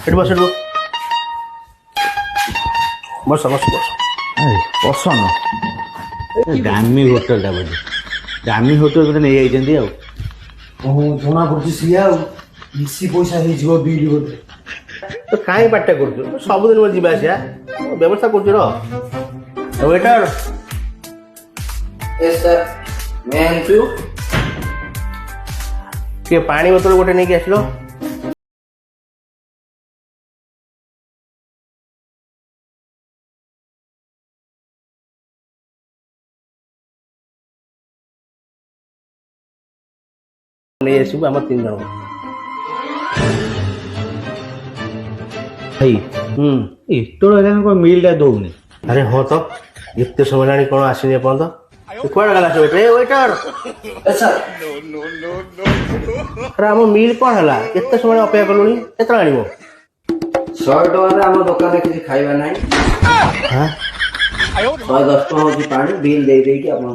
ଏଠି ବସ ବସ ବସ ବସ ପସନ୍ଦ ଦାମୀ ହୋଟେଲଟା ବୋଧେ ଦାମୀ ହୋଟେଲ ବୋଧେ ନେଇଯାଇଛନ୍ତି ଆଉ ଜଣା ପଡୁଛି ସିଏ ଆଉ ବେଶୀ ପଇସା ହେଇଯିବ ବିଲ୍ ବୋଧେ। ତ କାହିଁ ପାଟିଟା କରୁଛୁ ସବୁଦିନ ମୋର ଯିବା ଆସିବା ବ୍ୟବସ୍ଥା କରୁଛୁ ର ୱେଟର ଟିକେ ପାଣି ବୋତଲ ଗୋଟେ ନେଇକି ଆସିଲ। ନେଇ ଆସିବୁ ଆମ 3 ଜଣ ଭାଇ ଏତେ ହେଲାଣି କଣ ମିଲ୍ଟା ଦଉନି? ଆରେ ହଁ ତ ଏତେ ସମୟ ହେଲାଣି କ'ଣ ଆସିନି ଏପର୍ଯ୍ୟନ୍ତ କୁଆଡ଼େ ଗଲା ସେ ୱେଟର ଆରେ ଆମ ମିଲ୍ କ'ଣ ହେଲା କେତେ ସମୟ ଅପେକ୍ଷା କଲୁଣି କେତେବେଳେ ଆଣିବ? 100 ଟଙ୍କାରେ ଆମ ଦୋକାନରେ କିଛି ଖାଇବା ନାହିଁ। 110 ଟଙ୍କା ହଉଛି ପାଣି ବିଲ୍ ଦେଇକି ଆପଣ